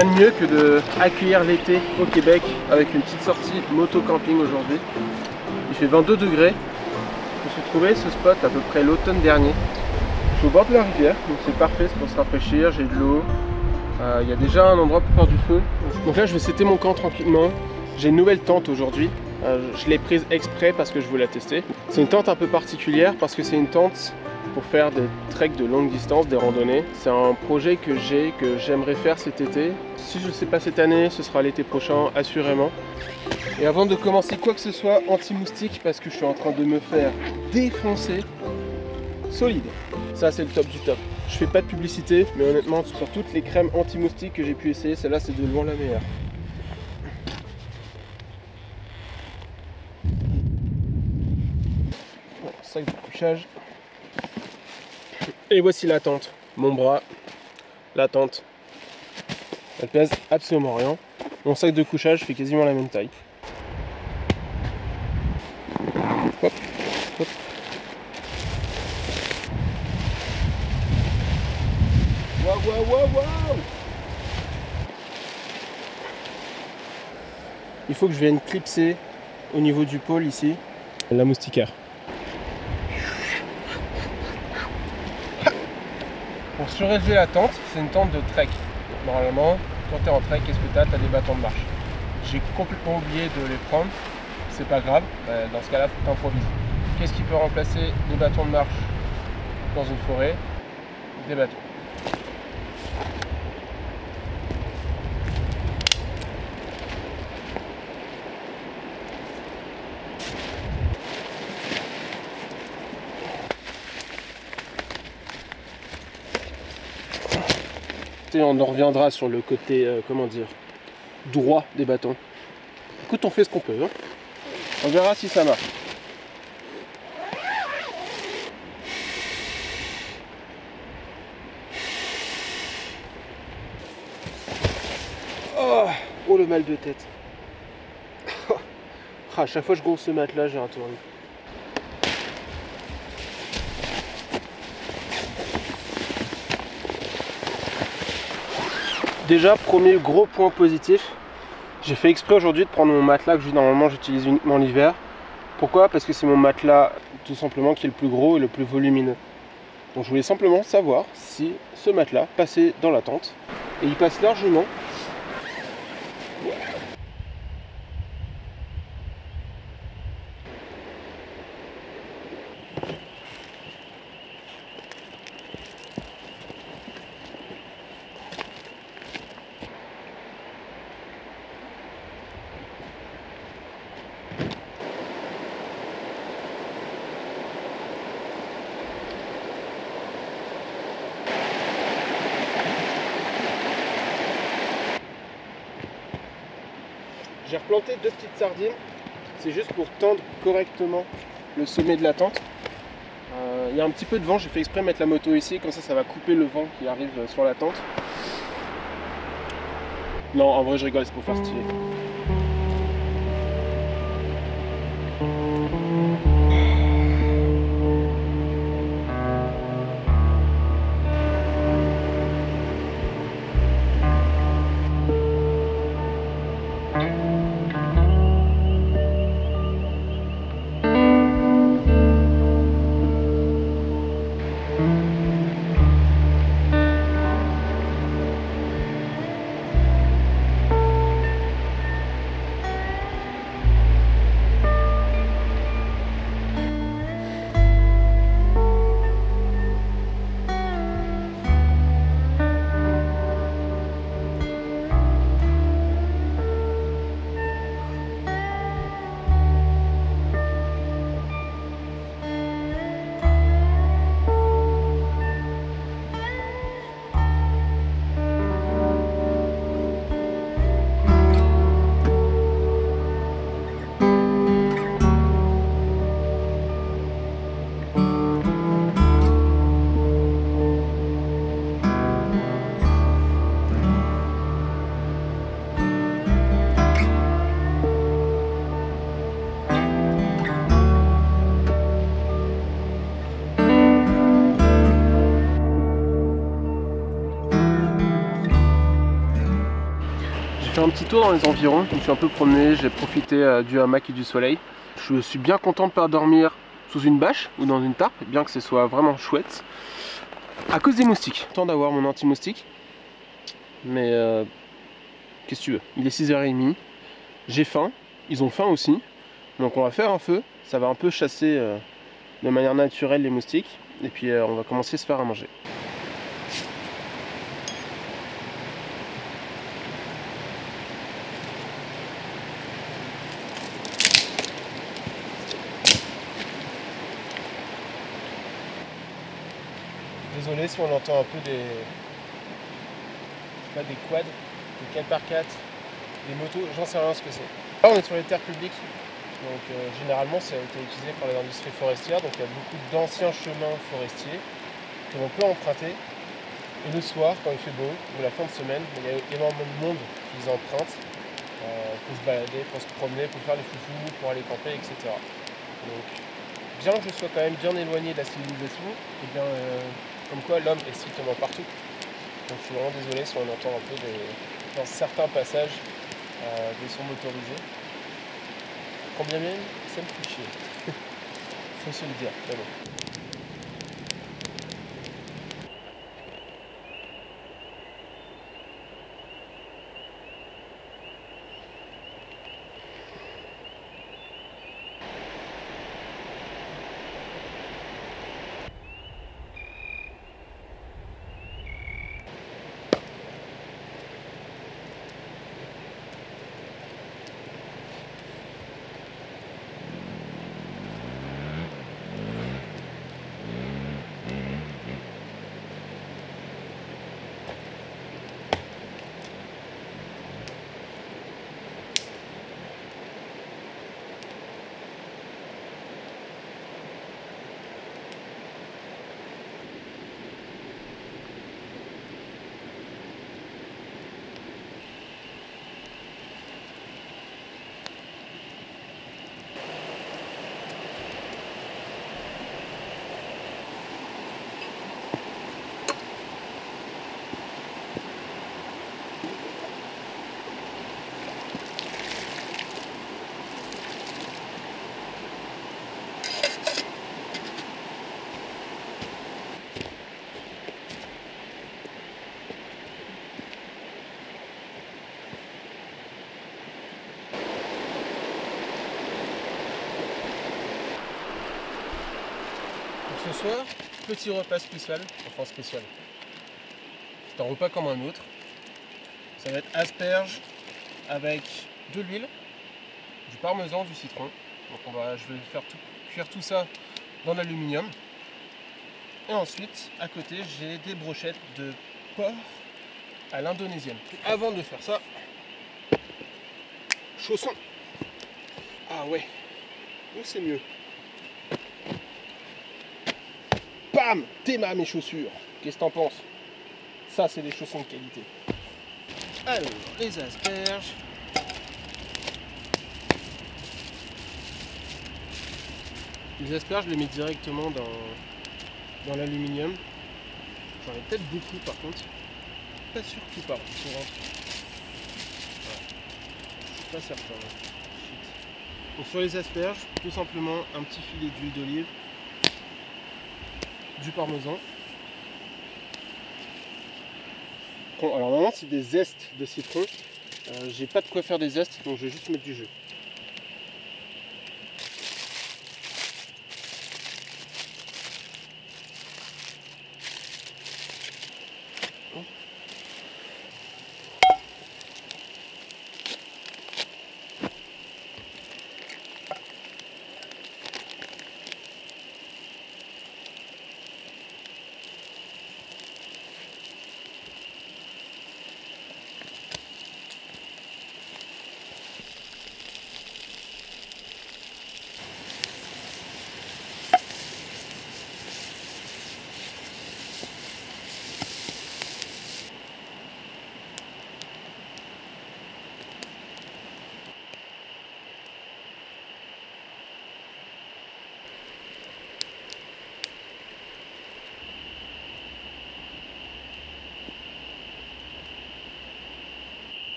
Rien de mieux que d'accueillir l'été au Québec avec une petite sortie moto-camping aujourd'hui. Il fait 22 degrés. Je me suis trouvé ce spot à peu près l'automne dernier. Je suis au bord de la rivière, donc c'est parfait, c'est pour se rafraîchir, j'ai de l'eau. Il y a déjà un endroit pour faire du feu. Donc là je vais setter mon camp tranquillement. J'ai une nouvelle tente aujourd'hui. Je l'ai prise exprès parce que je voulais la tester. C'est une tente un peu particulière parce que c'est une tente pour faire des treks de longue distance, des randonnées. C'est un projet que j'aimerais faire cet été. Si je ne le sais pas cette année, ce sera l'été prochain, assurément. Et avant de commencer quoi que ce soit, anti-moustique parce que je suis en train de me faire défoncer solide. Ça c'est le top du top. Je fais pas de publicité, mais honnêtement sur toutes les crèmes anti-moustiques que j'ai pu essayer, celle-là c'est de loin la meilleure. Bon, sac de couchage. Et voici la tente. Mon bras, la tente. Elle pèse absolument rien. Mon sac de couchage fait quasiment la même taille. Hop, hop. Waouh, waouh, waouh, waouh! Il faut que je vienne clipser au niveau du pôle ici la moustiquaire. Pour surélever la tente, c'est une tente de trek. Normalement, quand tu es en trek, qu'est-ce que tu as? Tu as des bâtons de marche. J'ai complètement oublié de les prendre. C'est pas grave. Dans ce cas-là, il faut que tu improvises. Qu'est-ce qui peut remplacer les bâtons de marche dans une forêt? Des bâtons. Et on en reviendra sur le côté, comment dire, droit des bâtons. Écoute, on fait ce qu'on peut. Hein. On verra si ça marche. Oh, le mal de tête. À chaque fois que je gonfle ce matelas, j'ai un tournis. Déjà, premier gros point positif, j'ai fait exprès aujourd'hui de prendre mon matelas que normalement j'utilise uniquement l'hiver. Pourquoi? Parce que c'est mon matelas tout simplement qui est le plus gros et le plus volumineux. Donc je voulais simplement savoir si ce matelas passait dans la tente. Et il passe largement. J'ai replanté 2 petites sardines, c'est juste pour tendre correctement le sommet de la tente. Il y a un petit peu de vent, j'ai fait exprès de mettre la moto ici, comme ça va couper le vent qui arrive sur la tente. Non, en vrai je rigole, c'est pour faire stylé. fait un petit tour dans les environs, je me suis un peu promené, j'ai profité du hamac et du soleil. Je suis bien content de ne pas dormir sous une bâche ou dans une tarpe, bien que ce soit vraiment chouette. À cause des moustiques. Temps d'avoir mon anti-moustique. Mais qu'est-ce que tu veux? Il est 6h30. J'ai faim. Ils ont faim aussi. Donc on va faire un feu. Ça va un peu chasser de manière naturelle les moustiques. Et puis on va commencer à se faire à manger. Désolé si on entend un peu des quads, des 4x4, des motos, j'en sais rien ce que c'est. Là on est sur les terres publiques, donc généralement ça a été utilisé par les industries forestières, donc il y a beaucoup d'anciens chemins forestiers que l'on peut emprunter. Et le soir, quand il fait beau, ou la fin de semaine, il y a énormément de monde qui les emprunte pour se balader, pour se promener, pour faire les foufous, pour aller camper, etc. Donc bien que je sois quand même bien éloigné de la civilisation, et bien comme quoi l'homme est strictement partout. Donc je suis vraiment désolé si on entend un peu dans certains passages des sons motorisés. Quand bien même, ça me fait chier. Faut se le dire, mais bon. Ce soir, petit repas spécial, enfin spécial. C'est un repas comme un autre. Ça va être asperges avec de l'huile, du parmesan, du citron. Donc je vais faire cuire tout ça dans l'aluminium. Et ensuite, à côté, j'ai des brochettes de porc à l'indonésienne. Avant de faire ça, chaussons. Ah ouais, oh, c'est mieux. Bam! Théma mes chaussures. Qu'est-ce que t'en penses? Ça, c'est des chaussons de qualité. Alors, les asperges. Les asperges, je les mets directement dans l'aluminium. J'en ai peut-être beaucoup par contre. Pas sûr que tout part. Voilà. Je suis pas certain. Donc sur les asperges, tout simplement un petit filet d'huile d'olive, du parmesan. Bon, alors normalement c'est des zestes de citron. J'ai pas de quoi faire des zestes, donc je vais juste mettre du jus.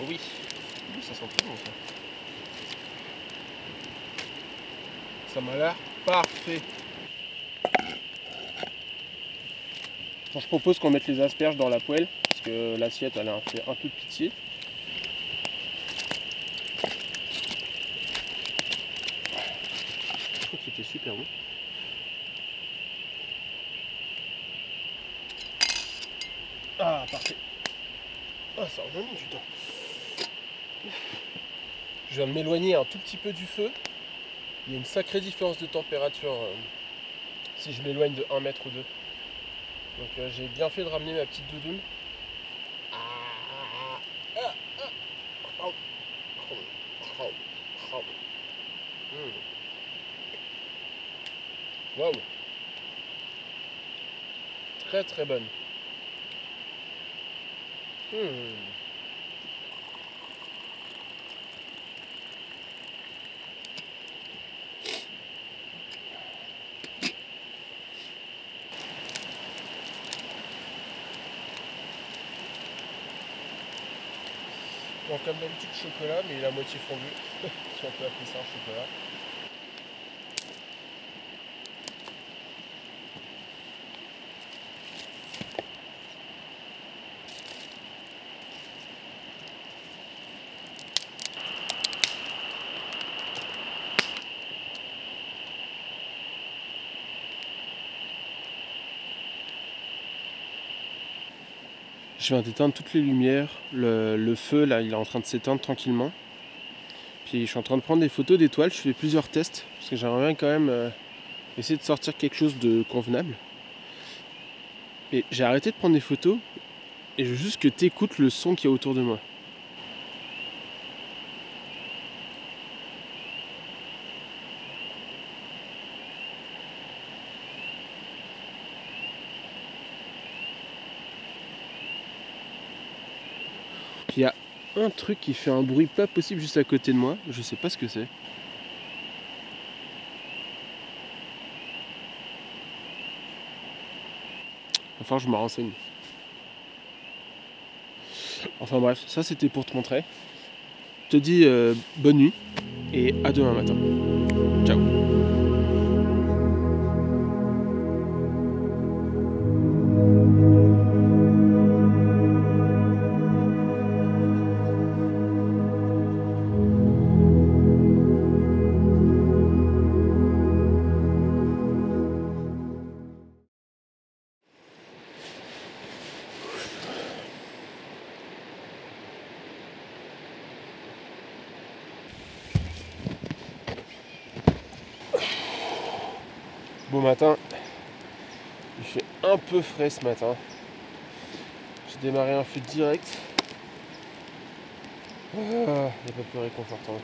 Oui, ça sent très bon ça. Ça m'a l'air parfait. Bon, je propose qu'on mette les asperges dans la poêle parce que l'assiette elle a fait un peu de pitié. Je trouve qu'il était super bon. Ah, parfait. Ah, ça a vraiment du temps. Je viens de m'éloigner un tout petit peu du feu. Il y a une sacrée différence de température si je m'éloigne de 1 mètre ou 2. Donc j'ai bien fait de ramener ma petite doudoune. Waouh. Très très bonne. Bon, comme d'habitude chocolat, mais il est à moitié fondu, si on peut appeler ça un chocolat. Je viens d'éteindre toutes les lumières, le feu là il est en train de s'éteindre tranquillement. Puis je suis en train de prendre des photos d'étoiles, je fais plusieurs tests parce que j'aimerais bien quand même essayer de sortir quelque chose de convenable. Et j'ai arrêté de prendre des photos et je veux juste que tu écoutes le son qu'il y a autour de moi. Puis il y a un truc qui fait un bruit pas possible juste à côté de moi, je sais pas ce que c'est. Enfin je me renseigne. Enfin bref, ça c'était pour te montrer. Je te dis bonne nuit et à demain matin. Ciao. Bon matin, il fait un peu frais ce matin. J'ai démarré un feu direct. Il n'y a pas plus réconfortant.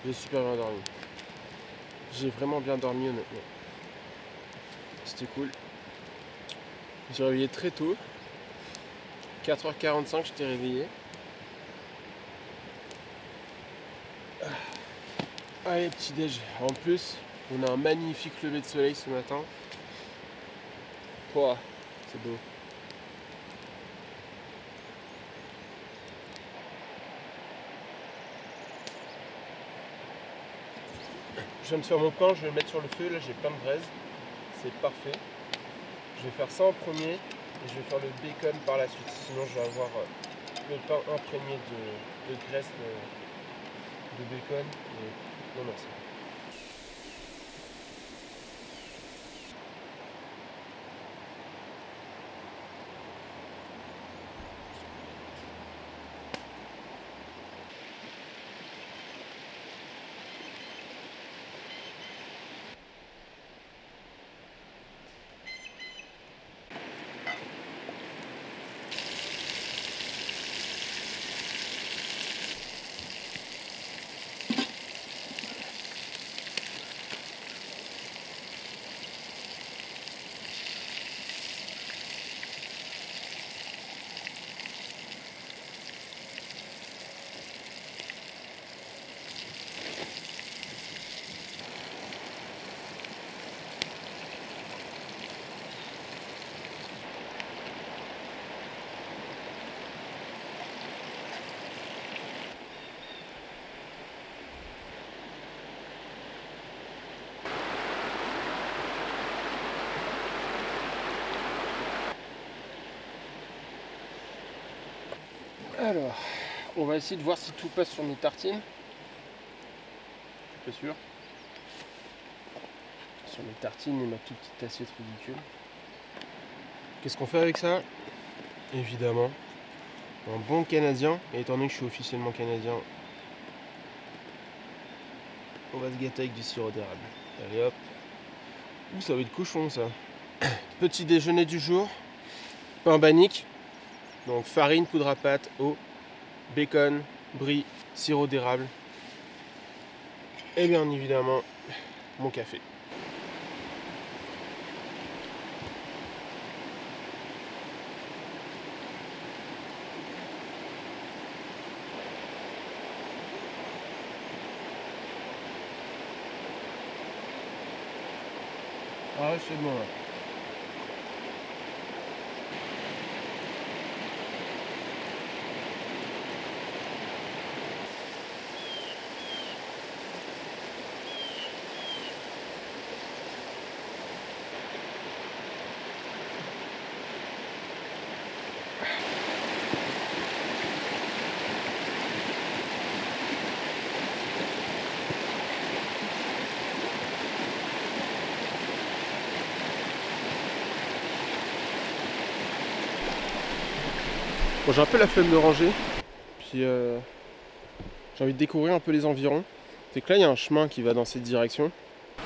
J'ai super bien dormi. J'ai vraiment bien dormi honnêtement. C'était cool. Je me suis réveillé très tôt. 4h45 j'étais réveillé. Allez petit déj. En plus on a un magnifique lever de soleil ce matin. Pouah, c'est beau. Je viens de faire mon pain, je vais le mettre sur le feu, là j'ai plein de braise, c'est parfait. Je vais faire ça en premier et je vais faire le bacon par la suite, sinon je vais avoir le pain imprégné de graisse de bacon et non merci. Alors, on va essayer de voir si tout passe sur mes tartines. Je suis pas sûr. Sur mes tartines et ma toute petite assiette ridicule. Qu'est-ce qu'on fait avec ça? Évidemment, un bon canadien. Et étant donné que je suis officiellement canadien, on va se gâter avec du sirop d'érable. Allez hop. Ouh, ça va être cochon ça. Petit déjeuner du jour. Pain bannique. Donc farine, poudre à pâte, eau, bacon, brie, sirop d'érable. Et bien évidemment, mon café. Ah, c'est bon là. Bon, j'ai un peu la flemme de ranger, puis j'ai envie de découvrir un peu les environs. C'est que là il y a un chemin qui va dans cette direction,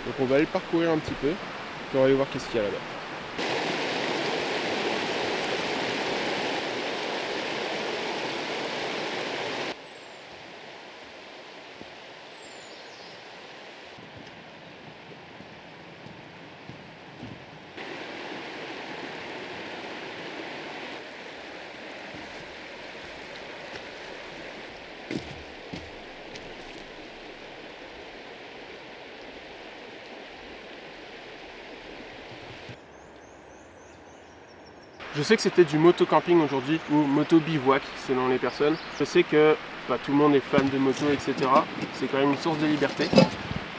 donc on va aller le parcourir un petit peu, puis on va aller voir qu'est-ce qu'il y a là-bas. Je sais que c'était du moto-camping aujourd'hui, ou moto-bivouac selon les personnes. Je sais que pas tout le monde est fan de moto, etc. C'est quand même une source de liberté.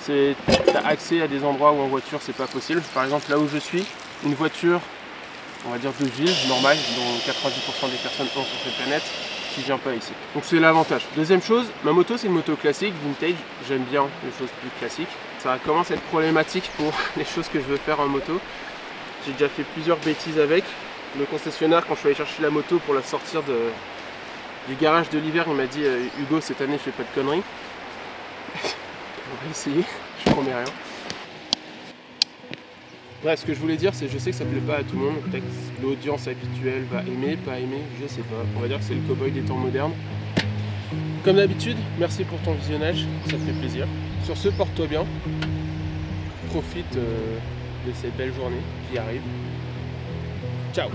Tu as accès à des endroits où en voiture c'est pas possible. Par exemple là où je suis, une voiture, on va dire de ville, normale, dont 90% des personnes ont sur cette planète, qui vient pas ici. Donc c'est l'avantage. Deuxième chose, ma moto c'est une moto classique, vintage. J'aime bien les choses plus classiques. Ça commence à être problématique pour les choses que je veux faire en moto. J'ai déjà fait plusieurs bêtises avec. Le concessionnaire, quand je suis allé chercher la moto pour la sortir du garage de l'hiver, il m'a dit Hugo, cette année je fais pas de conneries. On va essayer, je promets rien. Bref, ce que je voulais dire, c'est que je sais que ça plaît pas à tout le monde. Peut-être que l'audience habituelle va aimer, pas aimer, je sais pas. On va dire que c'est le cow-boy des temps modernes. Comme d'habitude, merci pour ton visionnage, ça fait plaisir. Sur ce, porte-toi bien. Profite de cette belle journée qui arrive. Ciao.